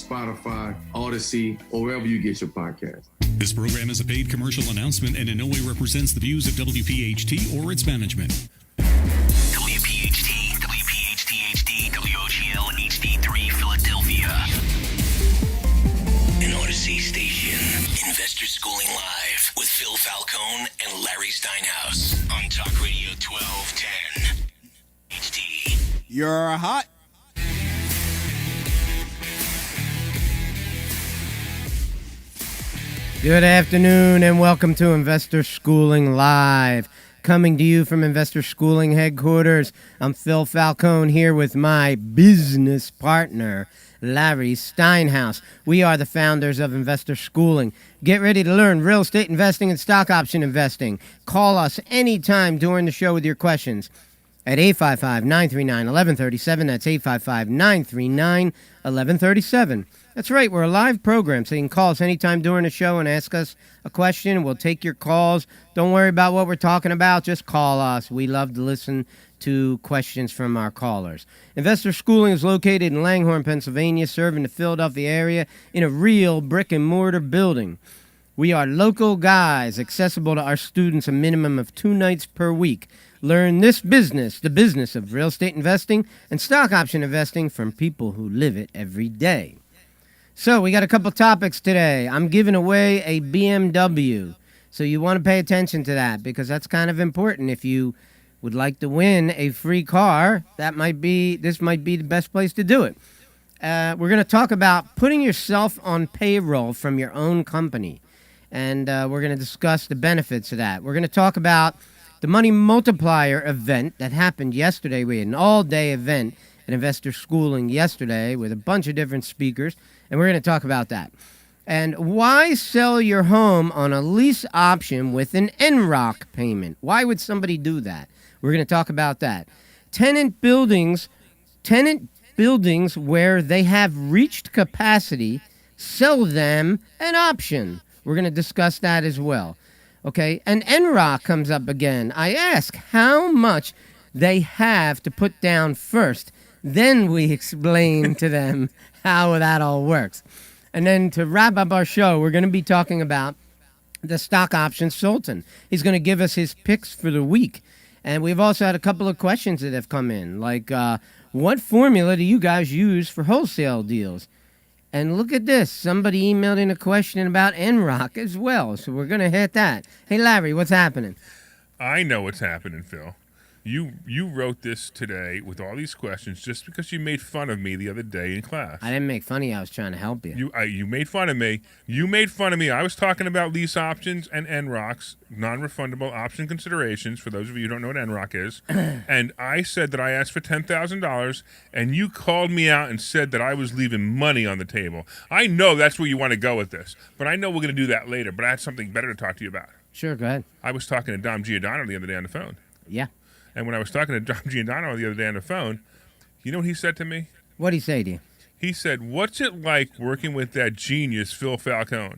Spotify, Odyssey, or wherever you get your podcast. This program is a paid commercial announcement and in no way represents the views of WPHT or its management. WPHT, WPHT-HD, WOGL HD3 Philadelphia. An Odyssey station. Investor Schooling Live with Phil Falcone and Larry Steinhaus on Talk Radio 1210. HD. You're hot. Good afternoon and welcome to Investor Schooling Live. Coming to you from Investor Schooling headquarters, I'm Phil Falcone here with my business partner, Larry Steinhaus. We are the founders of Investor Schooling. Get ready to learn real estate investing and stock option investing. Call us anytime during the show with your questions at 855-939-1137. That's 855-939-1137. That's right, we're a live program, so you can call us anytime during the show and ask us a question. We'll take your calls. Don't worry about what we're talking about. Just call us. We love to listen to questions from our callers. Investor Schooling is located in Langhorne, Pennsylvania, serving the Philadelphia area in a real brick-and-mortar building. We are local guys, accessible to our students a minimum of 2 nights per week. Learn this business, the business of real estate investing and stock option investing from people who live it every day. So we got a couple topics today. I'm giving away a BMW. So you want to pay attention to that because that's kind of important. If you would like to win a free car, this might be the best place to do it. We're going to talk about putting yourself on payroll from your own company. And we're going to discuss the benefits of that. We're going to talk about the Money Multiplier event that happened yesterday. We had an all-day event at Investor Schooling yesterday with a bunch of different speakers. And we're going to talk about that. And why sell your home on a lease option with an NROC payment? Why would somebody do that? We're going to talk about that. Tenant buildings where they have reached capacity, sell them an option. We're going to discuss that as well. Okay, and NROC comes up again. I ask how much they have to put down first. Then we explain to them how that all works. And then to wrap up our show, we're going to be talking about the stock option sultan. He's going to give us his picks for the week. And we've also had a couple of questions that have come in, like what formula do you guys use for wholesale deals? And look at this. Somebody emailed in a question about NROC as well. So we're going to hit that. Hey, Larry, what's happening? I know what's happening, Phil. You wrote this today with all these questions just because you made fun of me the other day in class. I didn't make fun of you. I was trying to help you. You made fun of me. You made fun of me. I was talking about lease options and NROCs, non-refundable option considerations, for those of you who don't know what NROC is. And I said that I asked for $10,000, and you called me out and said that I was leaving money on the table. I know that's where you want to go with this, but I know we're going to do that later, but I had something better to talk to you about. Sure, go ahead. I was talking to Dom Giordano the other day on the phone. Yeah. And when I was talking to Dom Giordano the other day on the phone, you know what he said to me? What'd he say to you? He said, "What's it like working with that genius, Phil Falcone?"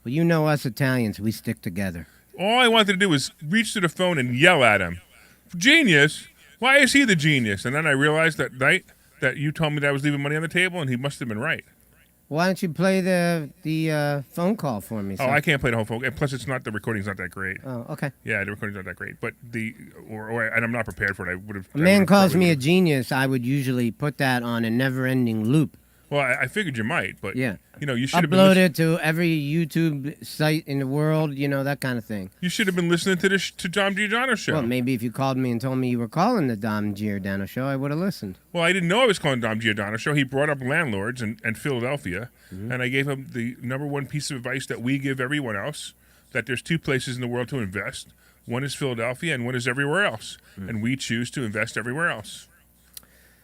Well, you know us Italians, we stick together. All I wanted to do was reach to the phone and yell at him. "Genius? Why is he the genius?" And then I realized that night that you told me that I was leaving money on the table, and he must have been right. Why don't you play the phone call for me? Oh, I can't play the whole phone. And plus, the recording's not that great. Oh, okay. Yeah, the recording's not that great. But and I'm not prepared for it. I would have. A man calls me a genius. I would usually put that on a never-ending loop. Well, I figured you might, but yeah, you should have upload it to every YouTube site in the world, that kind of thing. You should have been listening to Dom Giordano show. Well, maybe if you called me and told me you were calling the Dom Giordano show, I would have listened. Well, I didn't know I was calling Dom Giordano show. He brought up landlords and Philadelphia, and I gave him the number one piece of advice that we give everyone else: that there's 2 places in the world to invest. One is Philadelphia, and one is everywhere else, and we choose to invest everywhere else.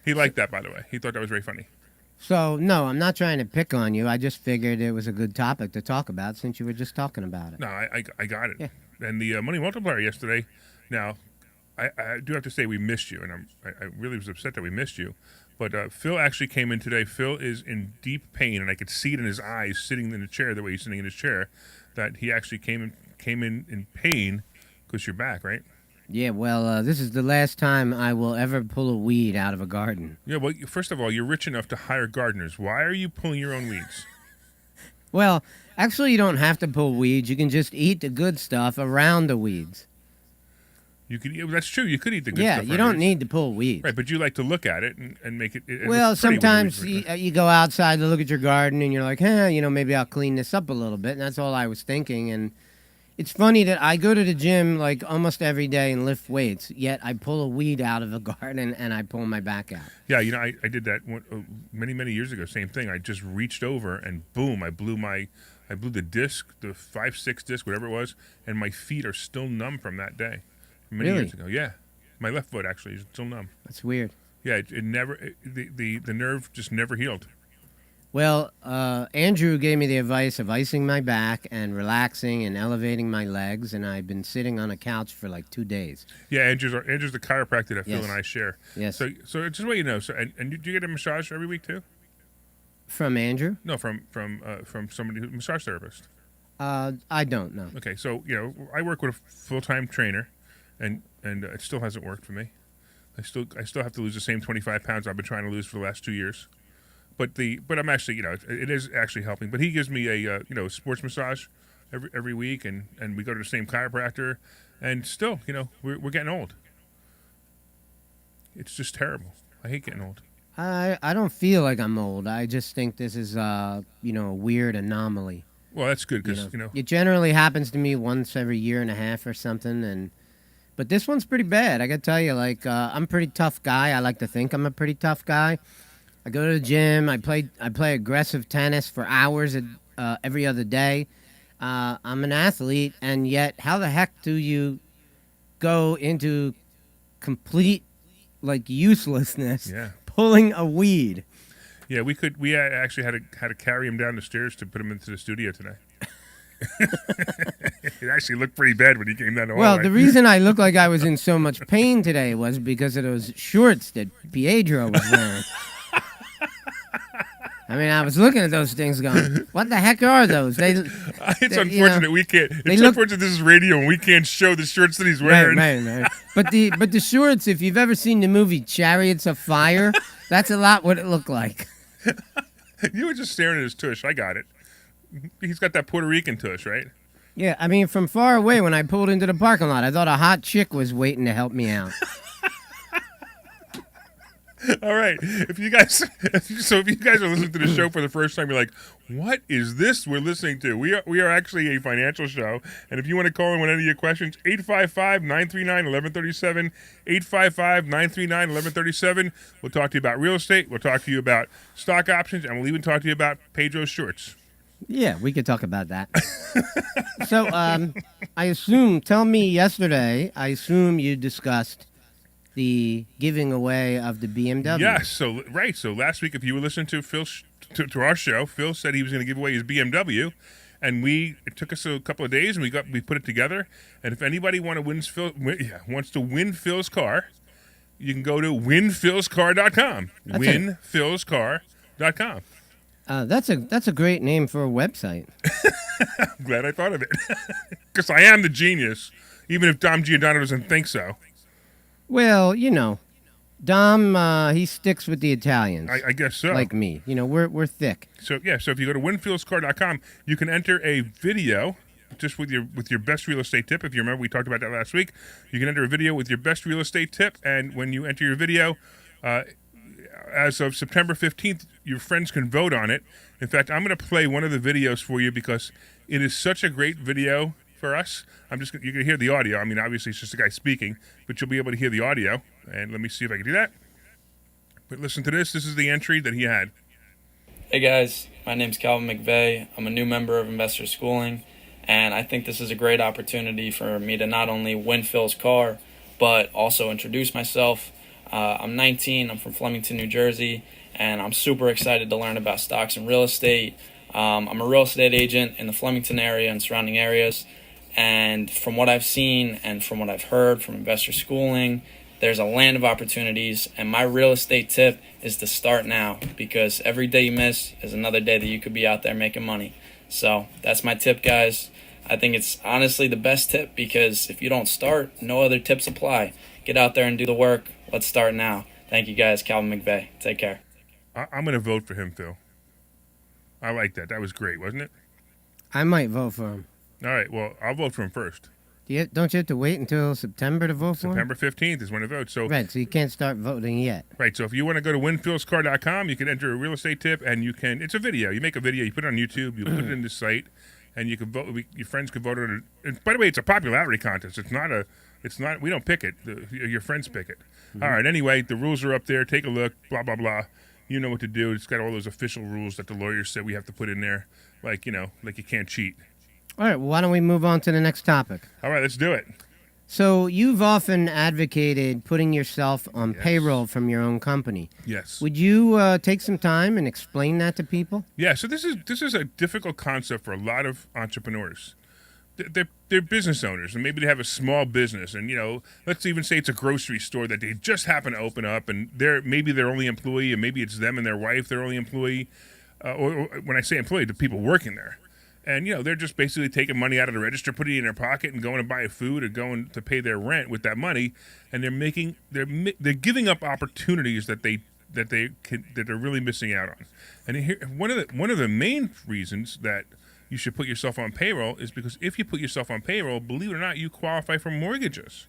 He liked that, by the way. He thought that was very funny. So, no, I'm not trying to pick on you. I just figured it was a good topic to talk about since you were just talking about it. No, I got it. Yeah. And the Money Multiplier yesterday, now, I do have to say we missed you, and I really was upset that we missed you. But Phil actually came in today. Phil is in deep pain, and I could see it in his eyes sitting in the chair, the way he's sitting in his chair, that he actually came in pain because you're back, right? Yeah, well, this is the last time I will ever pull a weed out of a garden. Yeah, well, first of all, you're rich enough to hire gardeners. Why are you pulling your own weeds? Well, actually, you don't have to pull weeds. You can just eat the good stuff around the weeds. You could. That's true. You could eat the good Yeah, stuff. you right? don't need to pull weeds. Right, but you like to look at it and make it. It Well, looks pretty when sometimes the weeds are- you go outside to look at your garden and you're like, maybe I'll clean this up a little bit. And that's all I was thinking. And it's funny that I go to the gym like almost every day and lift weights, yet I pull a weed out of a garden and I pull my back out. Yeah, I did that many years ago. Same thing. I just reached over and boom, I blew the disc, the 5/6 disc, whatever it was, and my feet are still numb from that day. Many Really? years ago. Yeah, my left foot actually is still numb. That's weird. Yeah, the nerve just never healed. Well, Andrew gave me the advice of icing my back and relaxing and elevating my legs, and I've been sitting on a couch for like 2 days. Yeah, Andrew's the chiropractor that Phil Yes. and I share. Yes. So just so you know, and do you get a massage every week too? From Andrew? No, from somebody who's a massage therapist. I don't know. Okay, so I work with a full-time trainer, and it still hasn't worked for me. I still have to lose the same 25 pounds I've been trying to lose for the last 2 years. But I'm actually it is actually helping. But he gives me a sports massage every week, and we go to the same chiropractor, and still we're getting old. It's just terrible. I hate getting old. I don't feel like I'm old. I just think this is a weird anomaly. Well, that's good because It generally happens to me once every year and a half or something, but this one's pretty bad. I gotta tell you, like I'm a pretty tough guy. I like to think I'm a pretty tough guy. I go to the gym. I play aggressive tennis for hours every other day. I'm an athlete, and yet how the heck do you go into complete uselessness Yeah. pulling a weed? Yeah, we actually had to carry him down the stairs to put him into the studio today. It actually looked pretty bad when he came down the Well, hallway. the reason I looked like I was in so much pain today was because of those shorts that Pietro was wearing. I mean, I was looking at those things going, what the heck are those? It's they- unfortunate we can't. they It's look- unfortunate this is radio and we can't show the shirts that he's Right, wearing. right. But the shorts, if you've ever seen the movie Chariots of Fire, that's a lot what it looked like. You were just staring at his tush. I got it. He's got that Puerto Rican tush, right? Yeah, I mean, from far away when I pulled into the parking lot, I thought a hot chick was waiting to help me out. All right. If you guys are listening to the show for the first time, you're like, "What is this we're listening to?" We are actually a financial show, and if you want to call in with any of your questions, 855-939-1137, 855-939-1137. We'll talk to you about real estate. We'll talk to you about stock options, and we'll even talk to you about Pedro's shorts. Yeah, we could talk about that. So, tell me yesterday, I assume you discussed the giving away of the BMW. Yes. So last week, if you were listening to Phil to our show, Phil said he was going to give away his BMW, and it took us a couple of days, and we put it together. And if anybody wants to win Phil's car, you can go to winphilscar.com. Winphilscar.com. That's a great name for a website. I'm glad I thought of it because I am the genius, even if Dom Giordano doesn't think so. Well, Dom, he sticks with the Italians. I guess so. Like me. We're thick. So if you go to winphilscar.com, you can enter a video just with your best real estate tip. If you remember, we talked about that last week. You can enter a video with your best real estate tip, and when you enter your video, as of September 15th, your friends can vote on it. In fact, I'm going to play one of the videos for you because it is such a great video for us. You're going to hear the audio. I mean, obviously it's just a guy speaking, but you'll be able to hear the audio. And let me see if I can do that. But listen to this. This is the entry that he had. Hey guys, my name's Calvin McVeigh. I'm a new member of Investor Schooling, and I think this is a great opportunity for me to not only win Phil's car, but also introduce myself. I'm 19, I'm from Flemington, New Jersey, and I'm super excited to learn about stocks and real estate. I'm a real estate agent in the Flemington area and surrounding areas, and from what I've seen and from what I've heard from Investor Schooling, there's a land of opportunities, and my real estate tip is to start now, because every day you miss is another day that you could be out there making money. So that's my tip, guys. I think it's honestly the best tip because if you don't start, no other tips apply. Get out there and do the work. Let's start now. Thank you guys, Calvin McVeigh. Take care. I'm going to vote for him, Phil. I like that. That was great, wasn't it? I might vote for him. All right. Well, I'll vote for him first. Don't you have to wait until September to vote for him? September 15th is when it votes. So Right, so you can't start voting yet. Right. So if you want to go to winphilscar.com, you can enter a real estate tip, and you can. It's a video. You make a video, you put it on YouTube, you put it in the site, and you can vote. Your friends can vote on it. And by the way, it's a popularity contest. It's not. We don't pick it. Your friends pick it. All right. Anyway, the rules are up there. Take a look. Blah blah blah. You know what to do. It's got all those official rules that the lawyers said we have to put in there. Like you can't cheat. All right, well, why don't we move on to the next topic? All right. Let's do it. So you've often advocated putting yourself on payroll from your own company. Yes. Would you take some time and explain that to people? Yeah. So this is a difficult concept for a lot of entrepreneurs. They're business owners, and maybe they have a small business, and let's even say it's a grocery store that they just happen to open up, and maybe their only employee, and maybe it's them and their wife, their only employee, or when I say employee, the people working there. And, they're just basically taking money out of the register, putting it in their pocket, and going to buy food or going to pay their rent with that money. And they're giving up opportunities that they're really missing out on. And here, one of the main reasons that you should put yourself on payroll is because if you put yourself on payroll, believe it or not, you qualify for mortgages.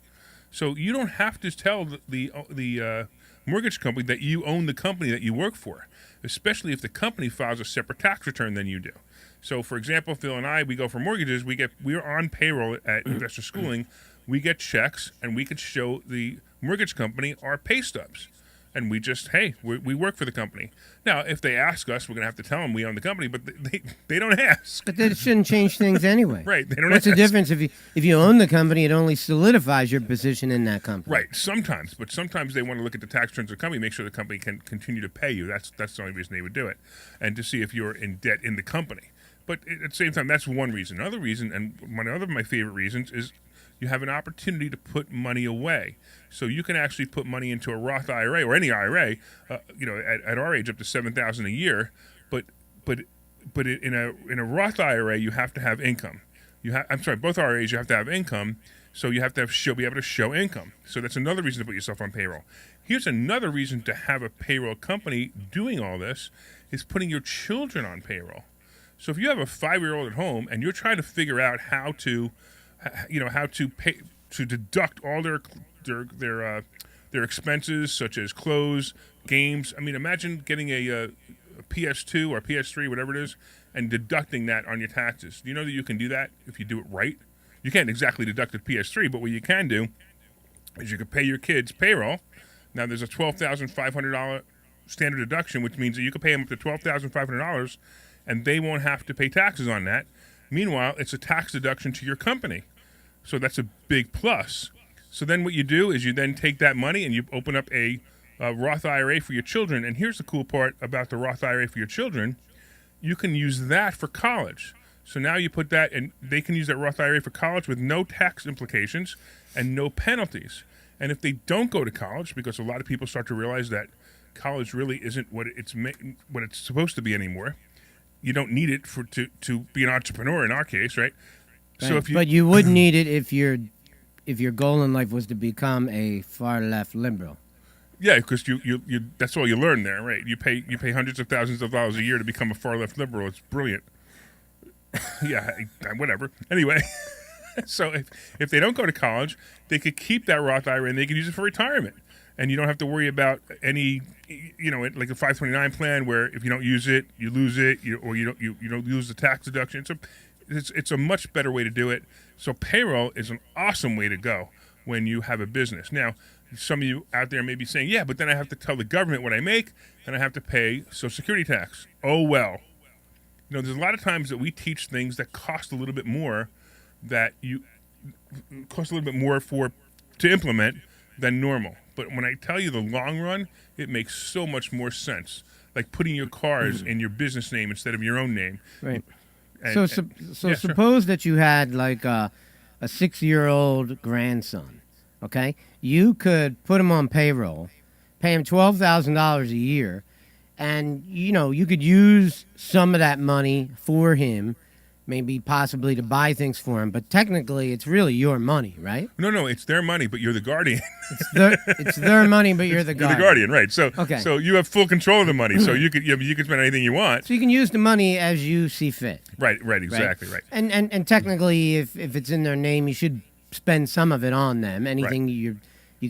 So you don't have to tell the mortgage company that you own the company that you work for, especially if the company files a separate tax return than you do. So, for example, Phil and I, we go for mortgages. We're on payroll at Investor Schooling. We get checks, and we could show the mortgage company our pay stubs. And we just, we work for the company. Now, if they ask us, we're going to have to tell them we own the company, but they don't ask. But that shouldn't change things anyway. Right. They don't What's ask. the difference if you own the company? It only solidifies your position in that company. Right. Sometimes, but sometimes they want to look at the tax returns of the company, make sure the company can continue to pay you. That's the only reason they would do it, and to see if you're in debt in the company. But at the same time, that's one reason. Another reason, and one of my favorite reasons, is you have an opportunity to put money away. So you can actually put money into a Roth IRA or any IRA, at our age up to $7,000 a year. But in a Roth IRA, you have to have income. Both IRAs you have to have income. So you have to be able to show income. So that's another reason to put yourself on payroll. Here's another reason to have a payroll company doing all this is putting your children on payroll. So if you have a 5-year-old at home and you're trying to figure out how to pay to deduct all their expenses such as clothes, games. I mean, imagine getting a PS2 or PS3, whatever it is, and deducting that on your taxes. Do you know that you can do that if you do it right? You can't exactly deduct a PS3, but what you can do is you can pay your kids payroll. Now there's a $12,500 standard deduction, which means that you can pay them up to $12,500, and they won't have to pay taxes on that. Meanwhile, it's a tax deduction to your company. So that's a big plus. So then what you do is you then take that money and you open up a Roth IRA for your children. And here's the cool part about the Roth IRA for your children. You can use that for college. So now you put that, and they can use that Roth IRA for college with no tax implications and no penalties. And if they don't go to college, because a lot of people start to realize that college really isn't what it's supposed to be anymore, you don't need it to be an entrepreneur in our case, right? So but you would need it if your goal in life was to become a far left liberal. Yeah, because you that's all you learn there, right? You pay hundreds of thousands of dollars a year to become a far left liberal. It's brilliant. Yeah, whatever. Anyway, so if they don't go to college, they could keep that Roth IRA and they could use it for retirement. And you don't have to worry about any, like a 529 plan where if you don't use it, you lose it, or you don't lose the tax deduction. It's a much better way to do it. So payroll is an awesome way to go when you have a business. Now, some of you out there may be saying, yeah, but then I have to tell the government what I make, and I have to pay Social Security tax. Oh, well. There's a lot of times that we teach things that cost a little bit more to implement than normal. But when I tell you the long run, it makes so much more sense. Like putting your cars in your business name instead of your own name. Right. And, Suppose that you had like a 6-year-old grandson, okay? You could put him on payroll, pay him $12,000 a year, and, you could use some of that money for him maybe possibly to buy things for them. But technically, it's really your money, right? No, it's their money, but you're the guardian. It's their money, but you're the You're guardian. the guardian, right? So, Okay. so you have full control of the money. So you could spend anything you want. So you can use the money as you see fit. Right, exactly, right. And technically, if it's in their name, you should spend some of it on them. Anything you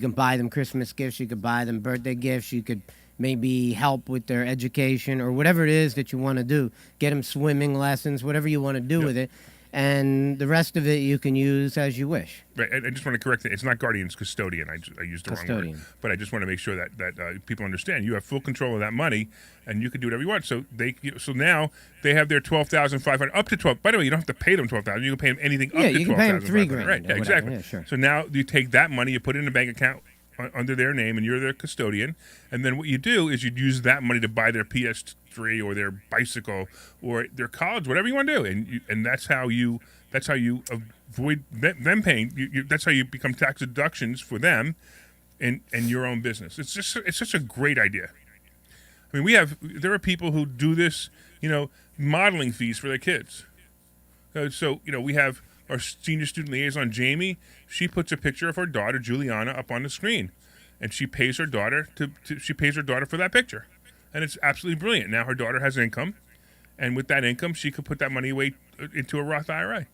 can buy them Christmas gifts, you could buy them birthday gifts, you could maybe help with their education or whatever it is that you want to do. Get them swimming lessons, whatever you want to do with it. And the rest of it you can use as you wish. Right. I just want to correct it. It's not guardian, it's custodian. I used the wrong word. Custodian. But I just want to make sure that people understand. You have full control of that money, and you can do whatever you want. So now they have their $12,500 up to 12. By the way, you don't have to pay them $12,000. You can pay them anything up to $12,500. You can pay them $3,000. Right. Yeah, or whatever. exactly. Yeah, sure. So now you take that money, you put it in a bank account under their name, and you're their custodian. And then what you do is you use that money to buy their PS3 or their bicycle or their college, whatever you want to do, and that's how you avoid them paying. That's how you become tax deductions for them, in your own business. It's such a great idea. I mean, there are people who do this, modeling fees for their kids. So we have our senior student liaison, Jamie. She puts a picture of her daughter, Juliana, up on the screen, and she pays her daughter for that picture, and it's absolutely brilliant. Now her daughter has income, and with that income, she could put that money away into a Roth IRA.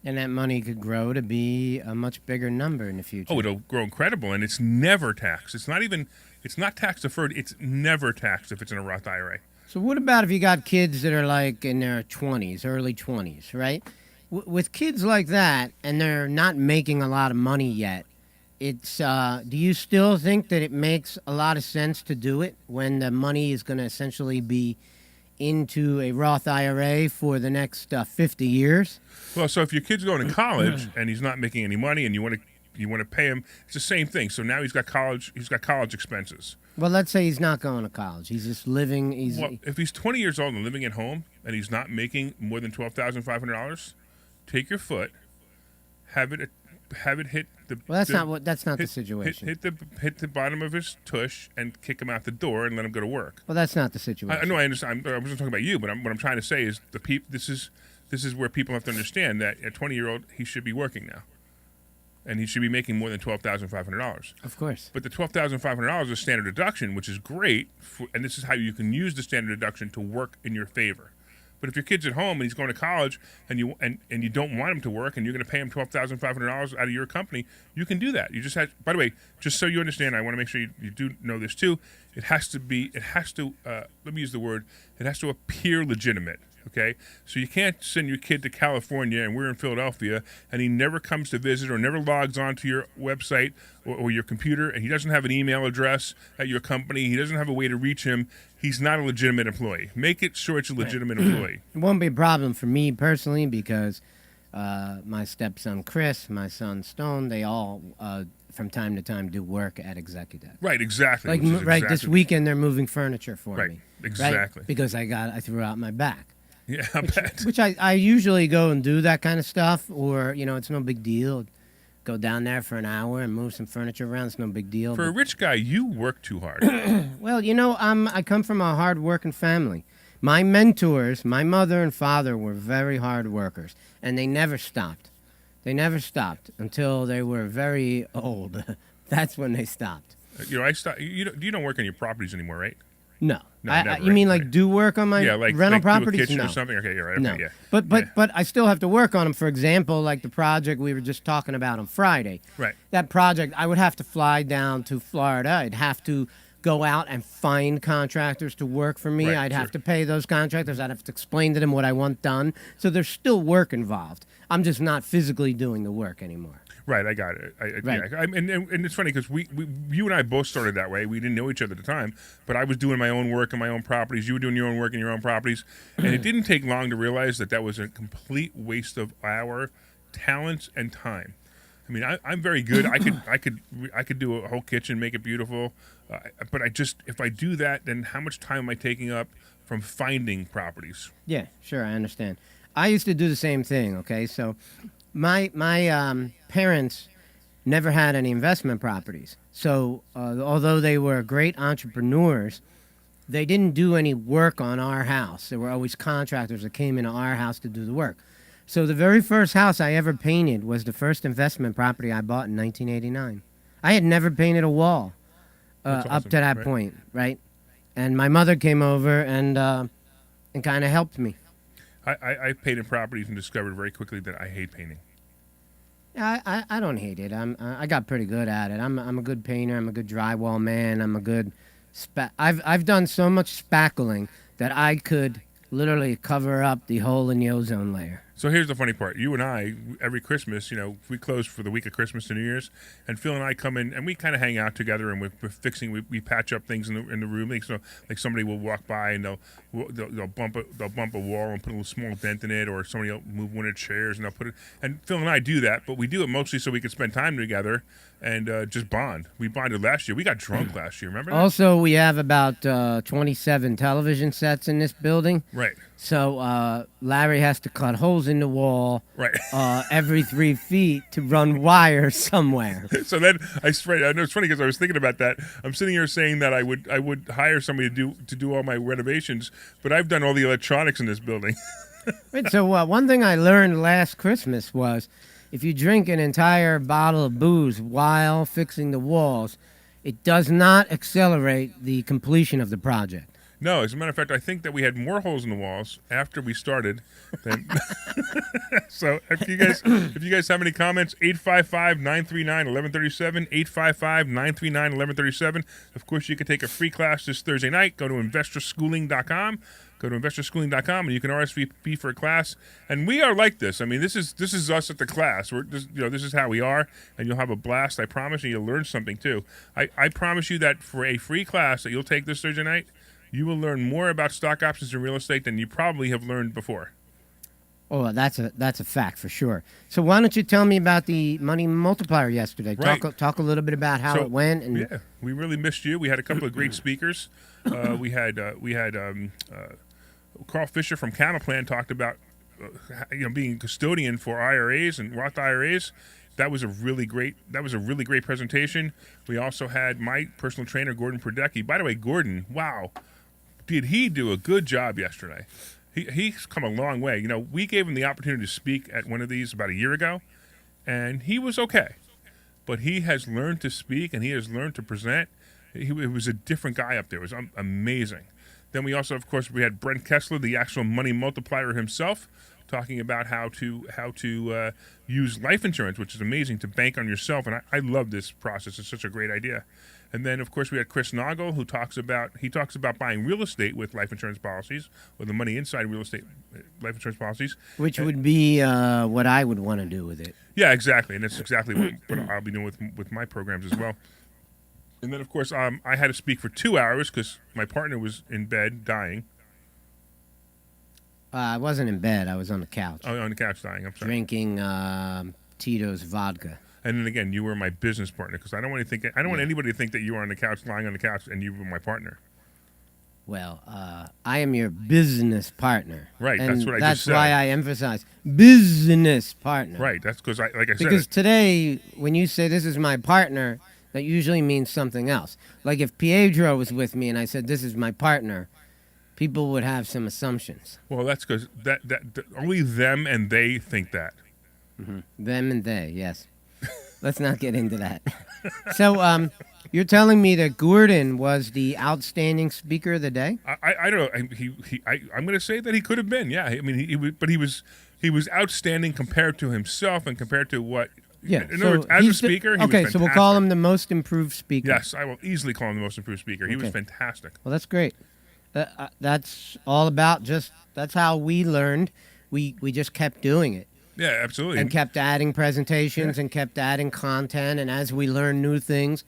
And that money could grow to be a much bigger number in the future. Oh, it'll grow incredible, and it's never taxed. It's not tax deferred. It's never taxed if it's in a Roth IRA. So what about if you got kids that are like in their 20s, early 20s, right? With kids like that, and they're not making a lot of money yet, it's do you still think that it makes a lot of sense to do it when the money is going to essentially be into a Roth IRA for the next 50 years? Well, so if your kid's going to college and he's not making any money, and you want to pay him, it's the same thing. So now he's got college expenses. Well, let's say he's not going to college. He's just living. If he's 20 years old and living at home and he's not making more than $12,500, take your foot, have it hit the. Well, that's not the situation. Hit the bottom of his tush and kick him out the door and let him go to work. Well, that's not the situation. I know. I understand. I wasn't talking about you, but what I'm trying to say is this is where people have to understand that a 20-year-old, he should be working now, and he should be making more than $12,500. Of course. But the $12,500 is standard deduction, which is great, and this is how you can use the standard deduction to work in your favor. But if your kid's at home and he's going to college and you don't want him to work and you're going to pay him $12,500 out of your company, you can do that. You just have. By the way, just so you understand, I want to make sure you do know this too. It has to. Let me use the word. It has to appear legitimate. Okay, so you can't send your kid to California and we're in Philadelphia and he never comes to visit or never logs onto your website or your computer, and he doesn't have an email address at your company. He doesn't have a way to reach him. He's not a legitimate employee. Make it sure it's a legitimate employee. It won't be a problem for me personally because my stepson Chris, my son Stone, they all from time to time do work at Executive. Right, exactly. Like exactly. This weekend they're moving furniture for right, me. Exactly. Right? Because I threw out my back. Yeah, I bet. Which I usually go and do that kind of stuff, or it's no big deal. Go down there for an hour and move some furniture around. It's no big deal. For a rich guy, you work too hard. Well, I come from a hard-working family. My mentors, my mother and father, were very hard workers, and they never stopped. They never stopped until they were very old. That's when they stopped. I stopped. You don't work on your properties anymore, right? No. Never, you mean right. like do work on my rental properties? Do a kitchen No. or something? Okay, you're right. No. Okay, yeah. But I still have to work on them. For example, like the project we were just talking about on Friday. Right. That project, I would have to fly down to Florida. I'd have to go out and find contractors to work for me. Right, I'd sure. have to pay those contractors. I'd have to explain to them what I want done. So there's still work involved. I'm just not physically doing the work anymore. Right, I got it. Right. Yeah, and it's funny because you and I both started that way. We didn't know each other at the time, but I was doing my own work in my own properties. You were doing your own work in your own properties, and it didn't take long to realize that was a complete waste of our talents and time. I mean, I'm very good. I could do a whole kitchen, make it beautiful, but if I do that, then how much time am I taking up from finding properties? Yeah, sure, I understand. I used to do the same thing. Okay, so. My parents never had any investment properties. So although they were great entrepreneurs, they didn't do any work on our house. There were always contractors that came into our house to do the work. So the very first house I ever painted was the first investment property I bought in 1989. I had never painted a wall That's up awesome, to that right. point, right? And my mother came over and kind of helped me. I painted properties and discovered very quickly that I hate painting. I don't hate it. I got pretty good at it. I'm a good painter. I'm a good drywall man. I'm a good I've done so much spackling that I could literally cover up the hole in the ozone layer. So here's the funny part. You and I, every Christmas, we close for the week of Christmas to New Year's, and Phil and I come in and we kind of hang out together, and we're fixing. We patch up things in the room. Like somebody will walk by and they'll bump a wall and put a little small dent in it, or somebody will move one of the chairs and they'll put it. And Phil and I do that, but we do it mostly so we can spend time together and just bond. We bonded last year. We got drunk last year. Remember that? Also, we have about 27 television sets in this building. Right. So Larry has to cut holes in the wall Right. every 3 feet to run wires somewhere. So then I know it's funny because I was thinking about that. I'm sitting here saying that I would hire somebody to do all my renovations, but I've done all the electronics in this building. Right, so one thing I learned last Christmas was if you drink an entire bottle of booze while fixing the walls, it does not accelerate the completion of the project. No, as a matter of fact, I think that we had more holes in the walls after we started than. So if you guys have any comments, 855-939-1137, 855-939-1137. Of course, you can take a free class this Thursday night. Go to investorschooling.com. Go to investorschooling.com and you can RSVP for a class. And we are like this. I mean, this is us at the class. We're just, this is how we are, and you'll have a blast. I promise you, you'll learn something too. I promise you that for a free class that you'll take this Thursday night, you will learn more about stock options and real estate than you probably have learned before. Oh, that's a fact for sure. So why don't you tell me about the money multiplier yesterday? Right. Talk a little bit about how it went. And yeah, we really missed you. We had a couple of great speakers. We had Carl Fisher from Camel talked about being custodian for IRAs and Roth IRAs. That was a really great presentation. We also had my personal trainer, Gordon Prodecki. By the way, Gordon, wow, did he do a good job yesterday? He's come a long way. We gave him the opportunity to speak at one of these about a year ago, and he was okay. But he has learned to speak, and he has learned to present. He was a different guy up there. It was amazing. Then we also, of course, we had Brent Kessler, the actual money multiplier himself, talking about how to use life insurance, which is amazing, to bank on yourself. And I love this process. It's such a great idea. And then, of course, we had Chris Noggle, who talks about buying real estate with life insurance policies, or the money inside real estate life insurance policies. which would be what I would want to do with it. Yeah, exactly. And that's exactly what I'll be doing with my programs as well. And then, of course, I had to speak for 2 hours because my partner was in bed dying. I wasn't in bed. I was on the couch Oh, on the couch dying. I'm sorry. drinking Tito's vodka. And then again, you were my business partner because I don't want anybody to think that you were on the couch, lying on the couch, and you were my partner. Well, I am your business partner. Right, And that's what I that's just said. why I emphasize business partner. Right. That's because like I Because said. today, when you say this is my partner, that usually means something else. Like if Pietro was with me and I said this is my partner, people would have some assumptions. Well, that's because that only them and they think that. Them and they, yes. Let's not get into that. So, you're telling me that Gordon was the outstanding speaker of the day? I don't know. I'm going to say that he could have been. Yeah. I mean, he was outstanding compared to himself and compared to what. Yeah. In other words, as a he's the- speaker, he okay, was so we'll call fantastic. him the most improved speaker. Yes, I will easily call him the most improved speaker. He was Okay. fantastic. Well, that's great. That's all about that's how we learned. We just kept doing it. Yeah, absolutely. And kept adding presentations and kept adding content. And as we learned new things,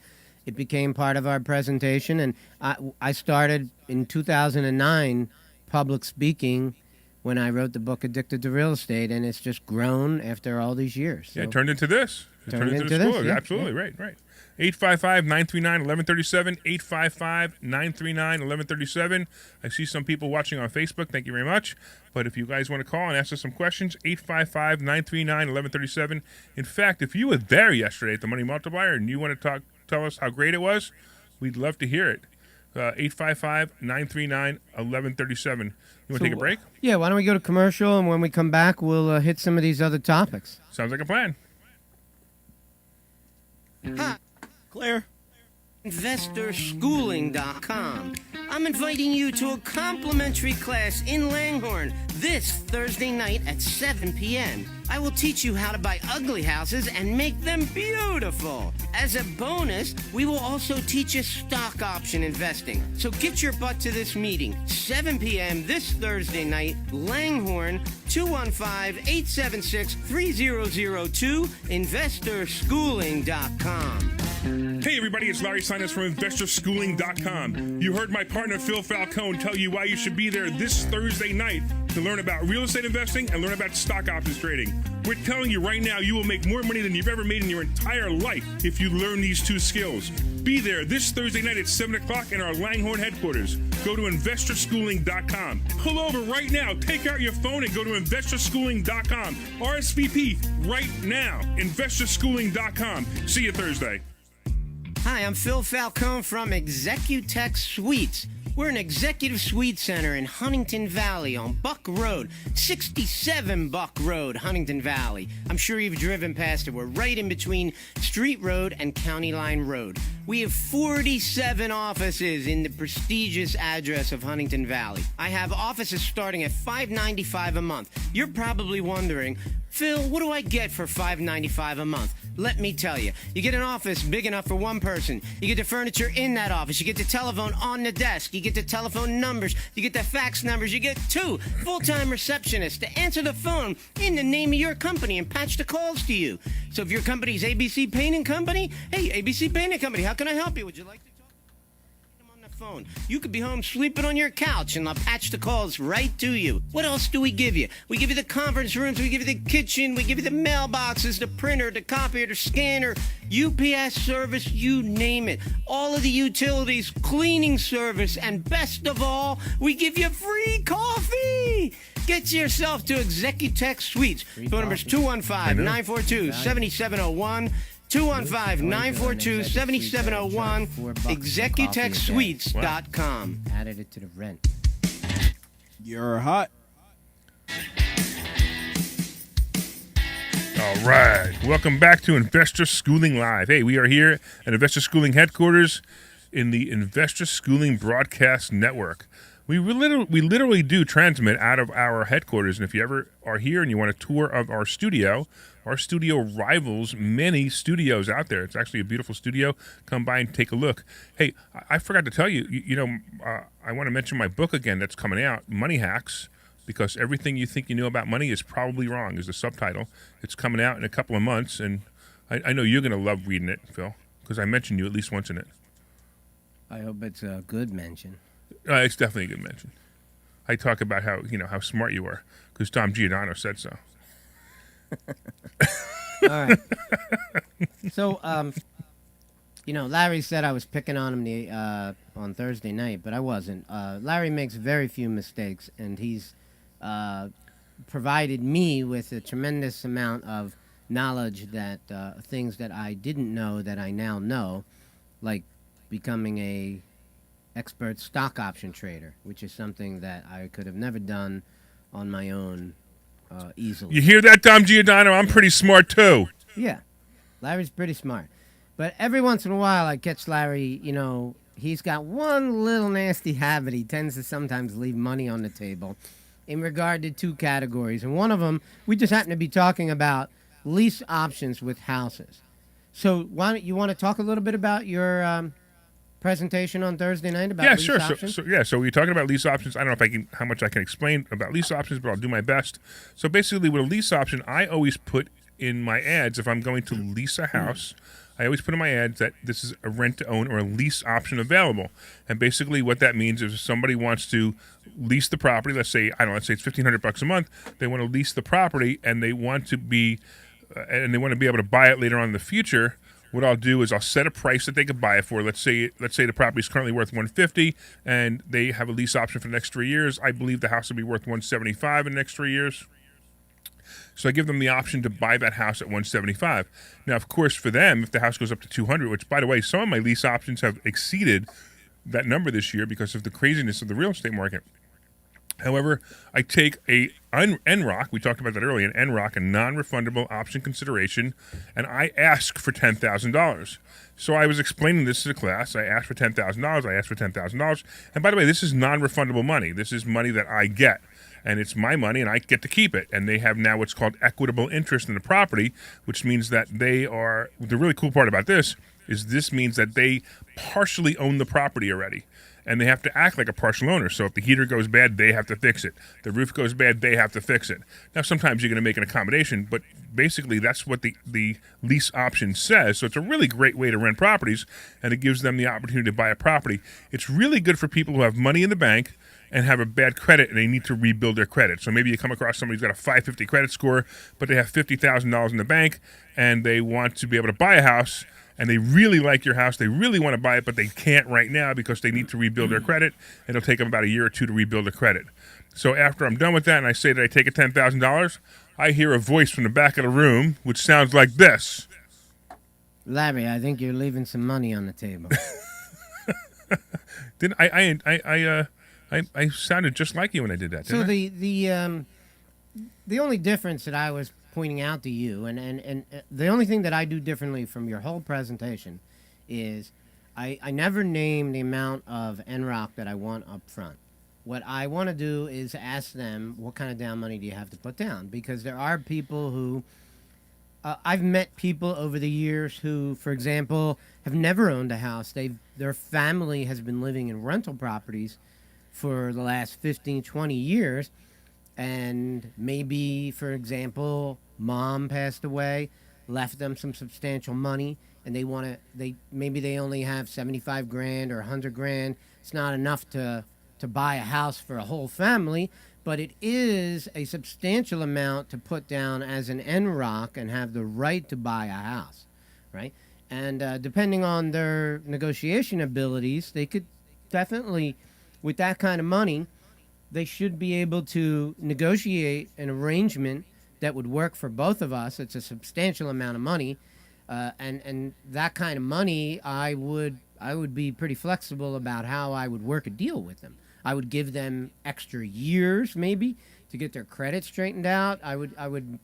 it became part of our presentation. And I started in 2009 public speaking when I wrote the book Addicted to Real Estate. And it's just grown after all these years. Yeah, So- it turned into this. It Turned turned into into the this, school. yeah, Absolutely, right. 855-939-1137, 855-939-1137. I see some people watching on Facebook. Thank you very much. But if you guys want to call and ask us some questions, 855-939-1137. In fact, if you were there yesterday at the Money Multiplier and you want to tell us how great it was, we'd love to hear it. 855-939-1137. You want to take a break? Yeah, why don't we go to commercial, and when we come back, we'll hit some of these other topics. Sounds like a plan. Hi. Claire. InvestorSchooling.com. I'm inviting you to a complimentary class in Langhorne this Thursday night at 7 p.m. I will teach you how to buy ugly houses and make them beautiful. As a bonus, we will also teach you stock option investing. So get your butt to this meeting, 7 p.m. this Thursday night, Langhorne, 215-876-3002, InvestorSchooling.com. Hey everybody, it's Larry Sinus from InvestorSchooling.com. You heard my partner Phil Falcone tell you why you should be there this Thursday night to learn about real estate investing and learn about stock options trading. We're telling you right now you will make more money than you've ever made in your entire life if you learn these two skills. Be there this Thursday night at 7 o'clock in our Langhorne headquarters. Go to InvestorSchooling.com. Pull over right now. Take out your phone and go to InvestorSchooling.com. RSVP right now. InvestorSchooling.com. See you Thursday. Hi, I'm Phil Falcone from Executech Suites. We're an executive suite center in Huntington Valley on Buck Road, 67 Buck Road, Huntington Valley. I'm sure you've driven past it. We're right in between Street Road and County Line Road. We have 47 offices in the prestigious address of Huntington Valley. I have offices starting at $595 a month. You're probably wondering, Phil, what do I get for $595 a month? Let me tell you. You get an office big enough for one person. You get the furniture in that office. You get the telephone on the desk. You get the telephone numbers. You get the fax numbers. You get 2 full-time receptionists to answer the phone in the name of your company and patch the calls to you. So if your company's ABC Painting Company, hey, ABC Painting Company, how can I help you? Would you like to talk? Get them on the phone. You could be home sleeping on your couch and I'll patch the calls right to you. What else do we give you? We give you the conference rooms, we give you the kitchen, we give you the mailboxes, the printer, the copier, the scanner, UPS service, you name it. All of the utilities, cleaning service, and best of all, we give you free coffee. Get yourself to Executech Suites. Phone number is 215-942-7701. 215-942-7701. ExecutechSuites.com. Added it to the rent. You're hot. All right. Welcome back to Investor Schooling Live. Hey, we are here at Investor Schooling headquarters in the Investor Schooling Broadcast Network. We literally do transmit out of our headquarters, and if you ever are here and you want a tour of our studio rivals many studios out there. It's actually a beautiful studio. Come by and take a look. Hey, I forgot to tell you, I want to mention my book again that's coming out, Money Hacks, because everything you think you know about money is probably wrong, is the subtitle. It's coming out in a couple of months, and I know you're going to love reading it, Phil, because I mentioned you at least once in it. I hope it's a good mention. It's definitely a good mention. I talk about how smart you are because Tom Giordano said so. All right. So, Larry said I was picking on him on Thursday night, but I wasn't. Larry makes very few mistakes, and he's provided me with a tremendous amount of knowledge that things that I didn't know that I now know, like becoming a expert stock option trader, which is something that I could have never done on my own easily. You hear that, Tom Giordano? I'm pretty smart too. Yeah, Larry's pretty smart. But every once in a while I catch Larry, he's got one little nasty habit. He tends to sometimes leave money on the table in regard to 2 categories. And one of them, we just happen to be talking about lease options with houses. So why don't you want to talk a little bit about your presentation on Thursday night about lease options? So we're talking about lease options. I don't know how much I can explain about lease options, but I'll do my best. So basically with a lease option, I always put in my ads, if I'm going to lease a house, I always put in my ads that this is a rent to own or a lease option available. And basically what that means is if somebody wants to lease the property, let's say it's $1,500 a month, they want to lease the property and they want to be able to buy it later on in the future. What I'll do is I'll set a price that they could buy it for. Let's say the property is currently worth $150, and they have a lease option for the next 3 years. I believe the house will be worth $175 in the next 3 years. So I give them the option to buy that house at $175. Now, of course, for them, if the house goes up to $200, which by the way, some of my lease options have exceeded that number this year because of the craziness of the real estate market. However, I take a NROC, we talked about that earlier, an NROC, a non-refundable option consideration, and I ask for $10,000. So I was explaining this to the class. I asked for $10,000. I asked for $10,000. And by the way, this is non-refundable money. This is money that I get, and it's my money, and I get to keep it. And they have now what's called equitable interest in the property, which means that they are, the really cool part about this is this means that they partially own the property already. And they have to act like a partial owner. So if the heater goes bad, they have to fix it. The roof goes bad, they have to fix it. Now, sometimes you're going to make an accommodation, but basically that's what the lease option says. So it's a really great way to rent properties, and it gives them the opportunity to buy a property. It's really good for people who have money in the bank and have a bad credit, and they need to rebuild their credit. So maybe you come across somebody who's got a 550 credit score, but they have $50,000 in the bank, and they want to be able to buy a house, and they really like your house, they really want to buy it, but they can't right now because they need to rebuild their credit, and it'll take them about a year or two to rebuild their credit. So after I'm done with that and I say that I take a $10,000, I hear a voice from the back of the room, which sounds like this. Larry, I think you're leaving some money on the table. Didn't I sounded just like you when I did that, So didn't I? the only difference that I was pointing out to you, and the only thing that I do differently from your whole presentation is I never name the amount of NROC that I want up front. What I want to do is ask them, what kind of down money do you have to put down? Because there are people who, I've met people over the years who, for example, have never owned a house. Their family has been living in rental properties for the last 15, 20 years. And maybe, for example, mom passed away, left them some substantial money, and maybe they only have 75 grand or 100 grand. It's not enough to buy a house for a whole family, but it is a substantial amount to put down as an NROC and have the right to buy a house, right? And depending on their negotiation abilities, they could definitely, with that kind of money, they should be able to negotiate an arrangement that would work for both of us. It's a substantial amount of money, and that kind of money, I would be pretty flexible about how I would work a deal with them. I would give them extra years, maybe, to get their credit straightened out. I would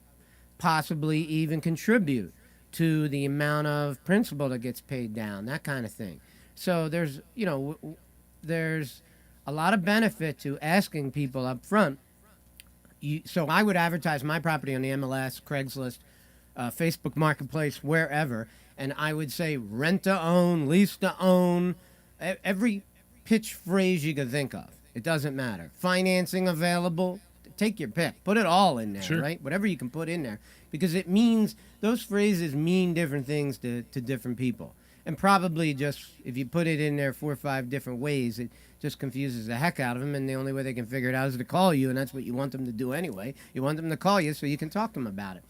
possibly even contribute to the amount of principal that gets paid down, that kind of thing. So there's a lot of benefit to asking people up front. So I would advertise my property on the MLS, Craigslist, Facebook Marketplace, wherever, and I would say rent to own, lease to own, every pitch phrase you could think of. It doesn't matter. Financing available, take your pick. Put it all in there, Sure. right? Whatever you can put in there, because it means, those phrases mean different things to different people. And probably just, if you put it in there 4 or 5 different ways, it just confuses the heck out of them, and the only way they can figure it out is to call you, and that's what you want them to do anyway. You want them to call you so you can talk to them about it.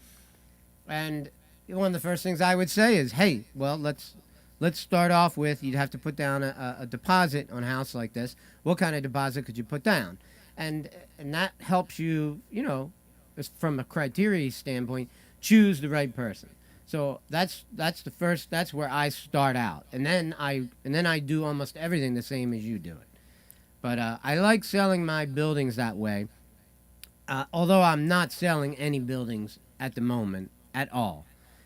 And one of the first things I would say is, hey, well, let's start off with, you'd have to put down a deposit on a house like this. What kind of deposit could you put down? And that helps you, from a criteria standpoint, choose the right person. So that's where I start out, and then I do almost everything the same as you do it. But I like selling my buildings that way. Although I'm not selling any buildings at the moment at all.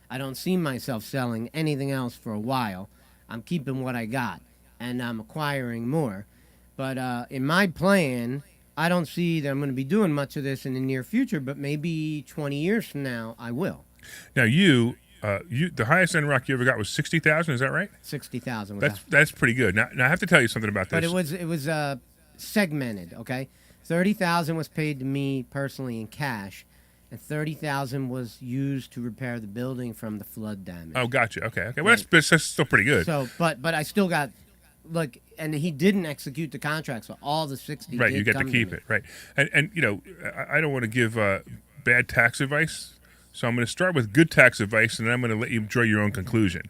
I don't see myself selling anything else for a while. I'm keeping what I got, and I'm acquiring more. But in my plan, I don't see that I'm going to be doing much of this in the near future. But maybe 20 years from now, I will. Now the highest NROC you ever got was 60,000. Is that right? 60,000. That's pretty good. Now I have to tell you something about this. But it was segmented. Okay, 30,000 was paid to me personally in cash, and 30,000 was used to repair the building from the flood damage. Oh, gotcha. Okay. Well, that's still pretty good. So, but I still got, and he didn't execute the contract, so all the 60. Right, did you get to come keep me. it. Right, and I don't want to give bad tax advice. So I'm going to start with good tax advice, and then I'm going to let you draw your own conclusion.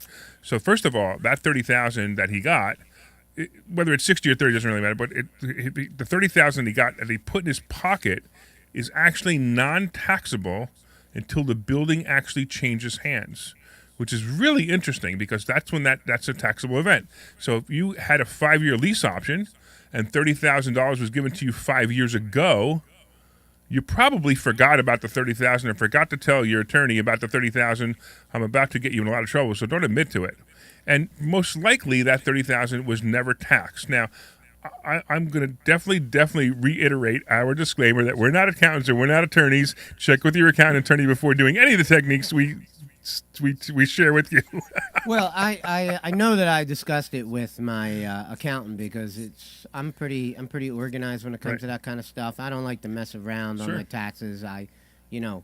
So first of all, that $30,000 that he got, whether it's 60 or 30 doesn't really matter. But the $30,000 he got that he put in his pocket is actually non-taxable until the building actually changes hands, which is really interesting because that's when that's a taxable event. So if you had a 5-year lease option and $30,000 was given to you 5 years ago, you probably forgot about the $30,000 and forgot to tell your attorney about the $30,000. I'm about to get you in a lot of trouble, so don't admit to it. And most likely that $30,000 was never taxed. Now, I'm going to definitely reiterate our disclaimer that we're not accountants or we're not attorneys. Check with your accountant attorney before doing any of the techniques we share with you. Well, I know that I discussed it with my accountant because I'm pretty organized when it comes Right. to that kind of stuff. I don't like to mess around on Sure. my taxes. I don't